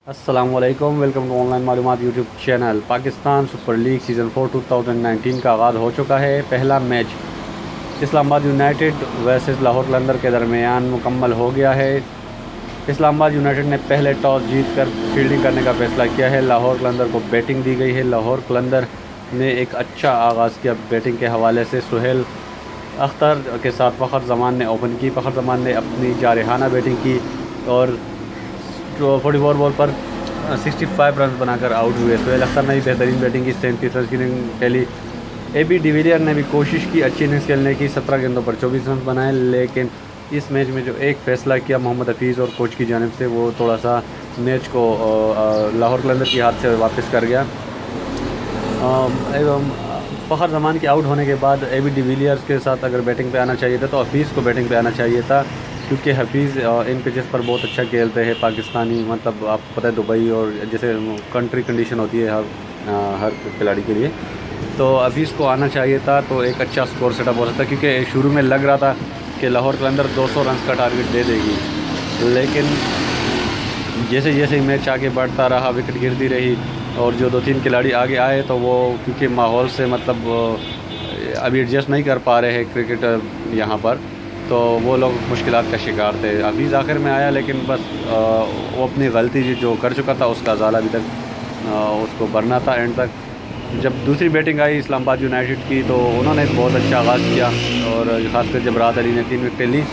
अस्सलामुअलैकुम, welcome to online मालूमात YouTube channel. Pakistan super league season 4 2019 का आगाज़ हो चुका है। पहला match Islamabad United versus Lahore Qalandar के दरमियान मुकम्मल हो गया है। इस्लामाबाद यूनाइटेड ने पहले टॉस जीतकर फील्डिंग करने का फ़ैसला किया है। लाहौर कलंदर को बैटिंग दी गई है। लाहौर कलंदर ने एक अच्छा आगाज़ किया बैटिंग के हवाले से। सुहेल अख्तर के साथ फ़खर जमान ने ओपन की। फ़खर जमान ने अपनी जारहाना बैटिंग की और 44 बॉल पर 65 रन बनाकर आउट हुए। सुहेल अख्तर ने भी बेहतरीन बैटिंग की, 37 रन की इनिंग खेली। AB डिविलियर ने भी कोशिश की अच्छी इनिंग्स खेलने की, 17 गेंदों पर 24 रन बनाए। लेकिन इस मैच में जो एक फ़ैसला किया मोहम्मद हफीज़ और कोच की जानिब से, वो थोड़ा सा मैच को लाहौर कलंदर की हाथ से वापस कर गया। एवं फ़खर जमान के आउट होने के बाद AB डिविलियर्स के साथ अगर बैटिंग पे आना चाहिए था तो हफीज़ को बैटिंग पे आना चाहिए था, क्योंकि हफीज़ इन पिचेस पर बहुत अच्छा खेलते हैं। पाकिस्तानी मतलब आपको पता है दुबई और जैसे कंट्री कंडीशन होती है हर खिलाड़ी के लिए, तो हफीज़ को आना चाहिए था तो एक अच्छा स्कोर सेटअप हो सकता, क्योंकि शुरू में लग रहा था कि लाहौर कलंदर 200 रन का टारगेट दे देगी। लेकिन जैसे जैसे मैच आगे बढ़ता रहा, विकेट गिरती रही और जो 2-3 खिलाड़ी आगे आए तो वो क्योंकि माहौल से मतलब अभी एडजस्ट नहीं कर पा रहे हैं क्रिकेट यहाँ पर, तो वो लोग मुश्किलात का शिकार थे। हफीज़ आखिर में आया, लेकिन बस वो अपनी गलती जो कर चुका था उसका अज़ाला अभी तक उसको भरना था एंड तक। जब दूसरी बैटिंग आई इस्लामाबाद यूनाइटेड की तो उन्होंने बहुत अच्छा आगाज़ किया और ख़ासकर जब राहत अली ने 3 विकेटें ली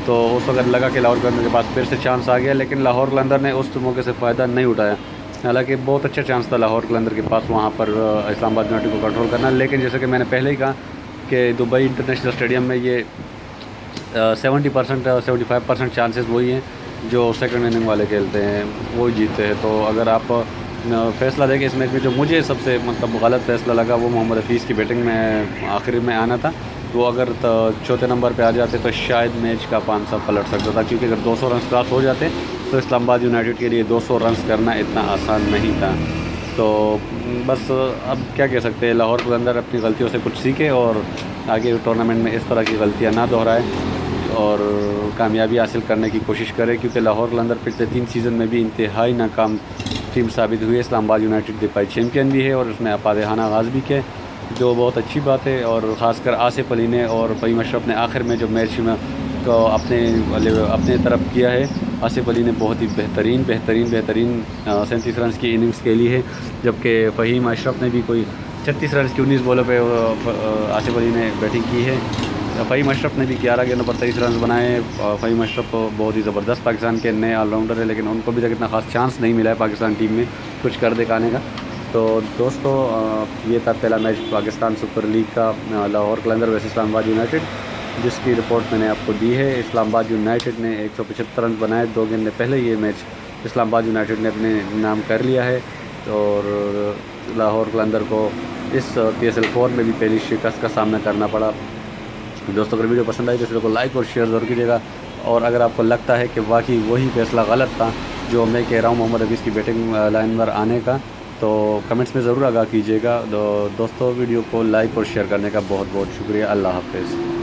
तो उस वक्त लगा कि लाहौर कलंदर के पास फिर से चांस आ गया, लेकिन लाहौर कलंदर ने उस मौके से फ़ायदा नहीं उठाया। हालांकि बहुत अच्छा चांस था लाहौर कलंदर के पास वहाँ पर इस्लामाबाद यूनाइटेड को कंट्रोल करना, लेकिन जैसे कि मैंने पहले ही कहा कि दुबई इंटरनेशनल स्टेडियम में ये 70% 75% चांसेस वही हैं जो सेकंड इनिंग वाले खेलते हैं, वो जीतते हैं। तो अगर आप फ़ैसला देखें इस मैच में, जो मुझे सबसे मतलब गलत फ़ैसला लगा वो मोहम्मद हफीज़ की बैटिंग में आखिर में आना था। वो अगर चौथे नंबर पे आ जाते तो शायद मैच का पांसा पलट सकता था, क्योंकि अगर 200 रन क्रॉस हो जाते तो इस्लामाबाद यूनाइटेड के लिए 200 रन करना इतना आसान नहीं था। तो बस अब क्या कह सकते हैं, लाहौर कलंदर अपनी गलतियों से कुछ सीखे और आगे टूर्नामेंट में इस तरह की गलतियाँ ना दोहराए और कामयाबी हासिल करने की कोशिश करें, क्योंकि लाहौर कलंदर पिछले 3 सीज़न में भी इंतहाई नाकाम टीम साबित हुई है। इस्लामाबाद यूनाइटेड दिफाई चैम्पियन भी है और उसने अपादहाना आगाज़ भी किया, जो बहुत अच्छी बात है। और ख़ासकर आसिफ अली ने और फ़हीम अशरफ ने आखिर में जो मैच में को अपने तरफ किया है, आसिफ अली ने बहुत ही बेहतरीन 37 रन की इनिंग्स खेली है, जबकि फ़हीम अशरफ ने भी कोई 36 रन की 19 बॉलों पर आसिफ अली ने बैटिंग की है। फ़हीम अशरफ ने भी 11 गेंदों पर 23 रन बनाए। फ़हीम अशरफ बहुत ही ज़बरदस्त पाकिस्तान के नए ऑलराउंडर है, लेकिन उनको भी तक इतना ख़ास चांस नहीं मिला है पाकिस्तान टीम में कुछ कर दिखाने का। तो दोस्तों, ये था पहला मैच पाकिस्तान सुपर लीग का, लाहौर कलंदर वर्सेस इस्लामाबाद यूनाइटेड, जिसकी रिपोर्ट मैंने आपको दी है। इस्लामाबाद यूनाइटेड ने 175 रन बनाए 2 गेंद पहले। ये मैच इस्लामाबाद यूनाइटेड ने अपने नाम कर लिया है और लाहौर कलंदर को इस PSL 4 में भी पहली शिकस्त का सामना करना पड़ा। दोस्तों, अगर वीडियो पसंद आई तो वीडियो को लाइक और शेयर ज़रूर कीजिएगा, और अगर आपको लगता है कि वाकई वही फैसला गलत था जो मैं कह रहा हूँ मोहम्मद हफीज़ की बैटिंग लाइन पर आने का, तो कमेंट्स में ज़रूर आगाह कीजिएगा। दोस्तों, वीडियो को लाइक और शेयर करने का बहुत बहुत शुक्रिया। अल्लाह हाफ़िज़।